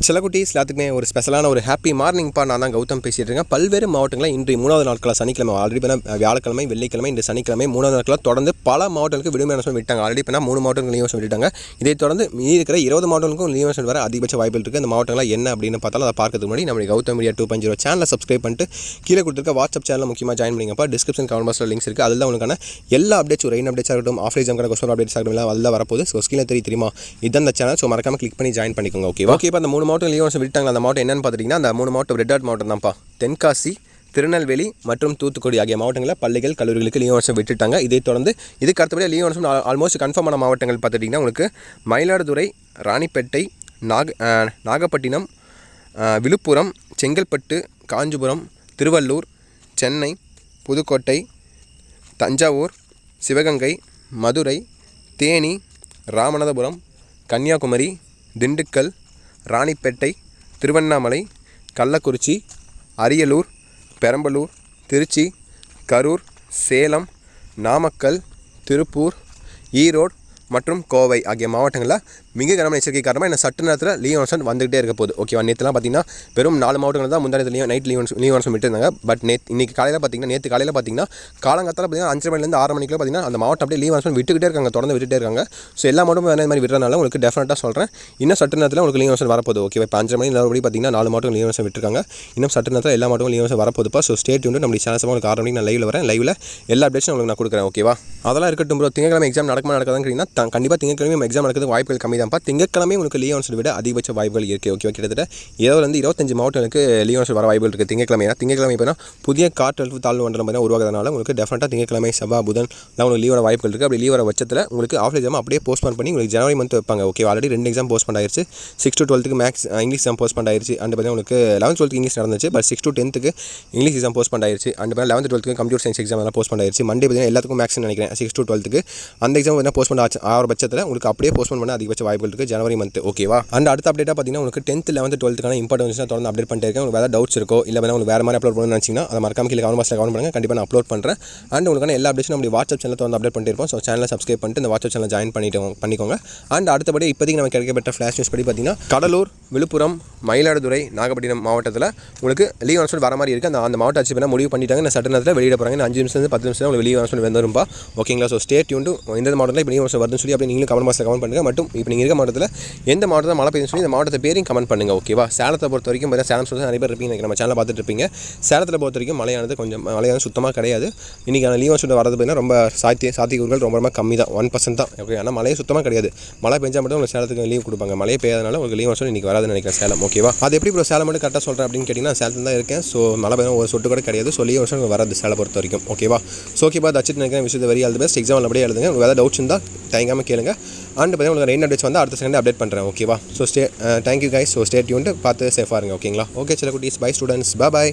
சில குட்டீஸ் எல்லாத்துக்குமே ஒரு ஸ்பெஷலான ஒரு ஹாப்பி மார்னிங்ப்பா. நான் தான் கௌதம் பேசிகிட்டு இருக்கேன். பல்வேறு மாவட்டங்களில் இன்று 3வது நாட்களாக சனிக்கிழமை ஆல்ரெடி பார்த்தா வியாழக்கிழமை, வெள்ளிக்கிழமை, இன்று சனிக்கிழமை 3வது நாட்களாக தொடர்ந்து பல மாவட்டங்களுக்கு விடுமுறை அனௌன்ஸ்மெண்ட் விட்டாங்க. ஆல்ரெடி இப்போ 3 மாவட்டங்களுக்கு லீவ் அனௌன்ஸ்மெண்ட் விட்டாங்க. இதை தொடர்ந்து மீதி இருக்கிற 20 மாவட்டங்களுக்கும் லீவ் அனௌன்ஸ்மெண்ட் வர அதிகபட்ச வாய்ப்புகள் இருக்குது. இந்த மாவட்டங்கள் என்ன அப்படின்னு பார்த்தாலும் அதை பார்க்கறதுக்கு முன்னாடி நம்மளுடைய கௌதம் மீடியா 2.0 சேனலை சப்ஸ்கிரைப் பண்ணிட்டு கீழே கொடுத்துருக்க வாட்ஸ்அப் சேனலில் முக்கியமாக ஜாயின் பண்ணிங்கப்பா. டிஸ்கிரிப்ஷன் கமெண்ட் பாக்ஸில் லிங்க்ஸ் இருக்குது. அதில் தான் உங்களுக்கான எல்லா அப்டேட்ஸ், ரெயின் அப்டேட்ஸ் ஆகட்டும், ஆஃப் எக்ஸாம்க்கான கொஸ்டின் அப்டேட்ஸ் ஆகட்டும், அதில் வரப்போகுது. ஸோ ஸ்கிரீனில் தெரியுமா இதுதான் இந்த சேனல். ஸோ மறக்காமல் கிளிக் பண்ணி ஜாயின் பண்ணிக்கோங்க. ஓகே இப்போ அந்த 3 மாவட்டம் லீவ் அனௌன்ஸ்மெண்ட் விட்டாங்க. அந்த மாவட்டம் என்னன்னு பார்த்துட்டிங்கன்னா அந்த 3 மாவட்டம் ரெட் அலர்ட் மாவட்டம் தான்ப்பா. தென்காசி, திருநெல்வேலி மற்றும் தூத்துக்குடி ஆகிய மாவட்டங்களில் பள்ளிகள், கல்லூரிகளுக்கு லீவ் அனௌன்ஸ்மெண்ட் விட்டுட்டாங்க. இதை தொடர்ந்து இதுக்கு அடுத்தபடியாக லீவ் அனௌன்ஸ்மெண்ட் ஆல்மோஸ்ட் கன்ஃபார்ம் ஆன மாவட்டங்கள் பார்த்துட்டிங்கன்னா உங்களுக்கு மயிலாடுதுறை, ராணிப்பேட்டை, நாகப்பட்டினம், விழுப்புரம், செங்கல்பட்டு, காஞ்சிபுரம், திருவள்ளூர், சென்னை, புதுக்கோட்டை, தஞ்சாவூர், சிவகங்கை, மதுரை, தேனி, ராமநாதபுரம், கன்னியாகுமரி, திண்டுக்கல், ராணிப்பேட்டை, திருவண்ணாமலை, கள்ளக்குறிச்சி, அரியலூர், பெரம்பலூர், திருச்சி, கரூர், சேலம், நாமக்கல், திருப்பூர், ஈரோடு மற்றும் கோவை ஆகிய மாவட்டங்களில் மிக கனமழை எச்சரிக்கை காரணமாக இந்த சற்று நேரத்தில் லீவ் அனௌன்ஸ்மெண்ட் வந்துகிட்டே இருக்க போகுது. ஓகேவா, நேற்றுலாம் பார்த்தீங்கன்னா வெறும் 4 மாவட்டங்கள் தான் முந்தானத்தில் நைட் லீவ் அனௌன்ஸ்மெண்ட் விட்டுருந்தாங்க. பட் நேற்று காலையில் பார்த்தீங்கன்னா காலங்காத்தால் பார்த்தீங்கன்னா 5 மணிலேருந்து 6 மணிக்குள்ள பார்த்தீங்கன்னா அந்த மாவட்டம் அப்படியே லீவ் அனௌன்ஸ்மெண்ட் விட்டுக்கிட்டே இருக்காங்க, தொடர்ந்து விட்டுட்டே இருக்காங்க. ஸோ எல்லா மாவட்டமும் வேறு மாதிரி விடுறதுனால உங்களுக்கு டெஃபினட்டாக சொல்கிறேன், இன்னும் சற்று நேரத்தில் உங்களுக்கு லீவ் அனௌன்ஸ்மெண்ட் வரப்போகுது. ஓகேவா, இப்போ 5 மணி நேரம் பார்த்தீங்கன்னா 4 மாவட்டம் லீவ் அனௌன்ஸ்மெண்ட் விட்டுருக்காங்க. இன்னும் சற்று நேரத்தில் எல்லா மாவட்டமும் லீவ் அனௌன்ஸ்மெண்ட் வரப்போகுதுப்பா. ஸோ ஸ்டே டியூன்டு நம்ம சேனல்ஸ் உங்களுக்கு 6 மணிக்கு நான் லைவில் வரேன். லைவில் எல்லா அப்டேட்ஸும் உங்களுக்கு நான் கொடுக்குறேன். ஓகேவா, அதெல்லாம் இருக்கட்டும் ப்ரோ. திங்கக்கிழமை எக்ஸாம் நடக்காதுன்னு கேட்டிங்கன்னா கண்டிப்பாக திங்கக்கிழமை எக்ஸாம் நடக்கிறது வாய்ப்புகள் கம்மி தான்ப்பா. திங்கக்கிழமை உங்களுக்கு லீவ் அனௌன்ஸ்மெண்ட் விட அதிகபட்ச வாய்ப்புகள் இருக்குது. ஓகேவா, கிட்டத்தட்ட 25 மாவட்டங்களுக்கு லீவ் அனௌன்ஸ்மெண்ட் வர வாய்ப்புகள் இருக்குது திங்கக்கிழமை. இப்போ புதிய காற்றழுத்த தாழ்வு மண்டலம் பார்த்தீங்கன்னா உருவாகிறதுனால உங்களுக்கு டெஃபினட்டாக திங்கக்கிழமை, செவ்வாய், புதன் தான் உங்களுக்கு லீவ் வர வாய்ப்புகள் இருக்குது. அப்படி லீவ் வர பட்சத்தில் உங்களுக்கு ஆஃப் எக்ஸாம் அப்படியே போஸ்ட்போன் பண்ணி உங்களுக்கு ஜனவரி மந்த் வைப்பாங்க. ஓகே, ஆல்ரெடி 2 எக்ஸாம் போஸ்ட்போன் ஆயிருச்சு. 6 to 12க்கு மேக்ஸ் இங்கிலீஷ் எக்ஸாம் போஸ்ட்போன் ஆயிருச்சு. அண்ட் பார்த்தீங்கன்னா உங்களுக்கு 11th 12th இங்கிலீஷ் நடந்துச்சு. பட் 6 to 10க்கு இங்கிலீஷ் எக்ஸாம் போஸ்ட்போன் ஆயிருச்சு. அண்ட் 11th 12க்கு கம்ப்யூட்டர் சயின்ஸ் எக்ஸாம் எல்லாம் போஸ்ட்போன் ஆயிருச்சு. மண்டே பார்த்தீங்கன்னா எல்லாத்துக்கும் மேக்ஸ் நினைக்கிறேன் 6 to 12க்கு அந்த எக்ஸாம் என்ன போஸ்ட்போன் ஆகிற பட்சத்தில் உங்களுக்கு அப்படியே போஸ்ட்போன் பண்ண அதிகபட்ச வாய்ப்புகள் இருக்குது ஜனவரி மந்த். ஓகேவா, அண்ட் அடுத்த அப்டேட்டாக பார்த்தீங்கன்னா உங்களுக்கு 10th 11th 12க்கான இம்பார்ட்டன்ஸ் தொடர்ந்து அப்டேட் பண்ணிட்டே இருக்கேன். உங்களுக்கு வேறு டவுட்ஸ் இருக்கோ இல்லை உங்களுக்கு வேறு மாதிரி அப்லோட் பண்ணணும்னு நினச்சிங்கன்னா அதை மறக்காம கீழே கமெண்ட் பாக்ஸில் கமெண்ட் பண்ணுங்கள். கண்டிப்பாக நான் அப்லோட் பண்ணுறேன். அண்ட் உங்களுக்கான எல்லா அப்டேட்ஸும் நம்ம வாட்ஸ்அப் சேனலில் தொடர்ந்து அப்டேட் பண்ணிட்டு இருப்போம். ஸோ சேனலை சப்ஸ்கிரைப் பண்ணிட்டு இந்த வாட்ஸ்அப் சேனல் ஜாயின் பண்ணிக்கோங்க. அண்ட் அடுத்தபடி இப்போதைக்கு நம்ம கிடைக்கப்பட்ட ஃப்ளாஷ் நியூஸ் படி பார்த்தீங்கன்னா கடலூர், விழுப்புரம், மயிலாடுதுறை, நாகப்பட்டினம் மாவட்டத்தில் உங்களுக்கு லீவ் அனௌன்ஸ்மெண்ட் வர மாதிரி இருக்குது. அந்த மாவட்ட ஆட்சி பண்ண முடிவு பண்ணிட்டாங்க. இந்த சட்ட நேரத்தில் வெளியிட போகிறாங்க. 5 நிமிஷம் 10 நிமிஷம் உங்களுக்கு லீவ் அனௌன்ஸ்மெண்ட் வந்துருப்பா. ஓகேங்களா, ஸோ ஸ்டே டியூன்டு இந்த மாவட்டத்தில் இப்போ லீவ் அனௌன்ஸ்மெண்ட் வருதுன்னு சொல்லி அப்படி நீங்களும் கமெண்ட் பாக்ஸில் கமெண்ட் பண்ணுங்கள். மட்டும் இப்போ நீங்கள் இருக்க மாவட்டத்தில் எந்த மாவட்டத்தில் மழை பெய்யுதுன்னு சொல்லி இந்த மாவட்டத்தை பேரையும் கமெண்ட் பண்ணுங்கள். ஓகேவா, சேலத்தை பொறுத்த வரைக்கும் சேலம் சொல்லிட்டு நிறைய பேர் இருப்பீங்க, நம்ம சேனலை பார்த்துட்டு இருப்பீங்க. சேலத்தில் பொறுத்த வரைக்கும் மழையானது சுத்தமாக கிடையாது. இன்றைக்கான லீவ் அனௌன்ஸ்மெண்ட் வரது பார்த்தீங்கன்னா ரொம்ப சாத்தியக்கூறுகள் ரொம்ப கம்மி தான், 1% தான். ஓகே, ஆனால் மழையே சுத்தமாக கிடையாது. மழை பெஞ்சால் மட்டும் உங்களுக்கு சேலத்துக்கு லீவ் கொடுப்பாங்க. மழையே பெய்யாதனால உங்களுக்கு லீவ் அனௌன்ஸ்மெண்ட் இன்றைக்கி வராதுன்னு நினைக்கிறேன் சேலம். ஓகேவா, அது எப்படி ப்ரோ சேலம் மட்டும் கரெக்டாக சொல்கிறேன் அப்படின்னு கேட்டிங்கன்னா சேலத்தில் தான் இருக்கேன். ஸோ மழை பெய்யும் ஒரு சொட்டு கூட கிடையாது. ஸோ லீவ் அனௌன்ஸ்மெண்ட் வராது சேலம் பொறுத்த வரைக்கும். ஓகேவா, ஸோ ஓகேவா, தச்சிட்டு நினைக்கிறேன். விஷயத்தை very all the best. Exam அப்படியே எழுதுங்க. உங்களுக்கு வேறு டவுட்ஸ் இருந்தால் தயங்காமல் கேளுங்க. அண்ட் பார்த்தீங்கன்னா உங்களுக்கு ரெயின் அப்டேட்ஸ் வந்து அடுத்த செகண்ட் அப்டேட் பண்ணுறேன். ஓகேவா, so thank you guys. So stay tuned பார்த்து சேஃபாக இருங்க. ஓகேங்களா, ஓகே சில குட்டீஸ், பை ஸ்டூடெண்ட்ஸ், பாய்.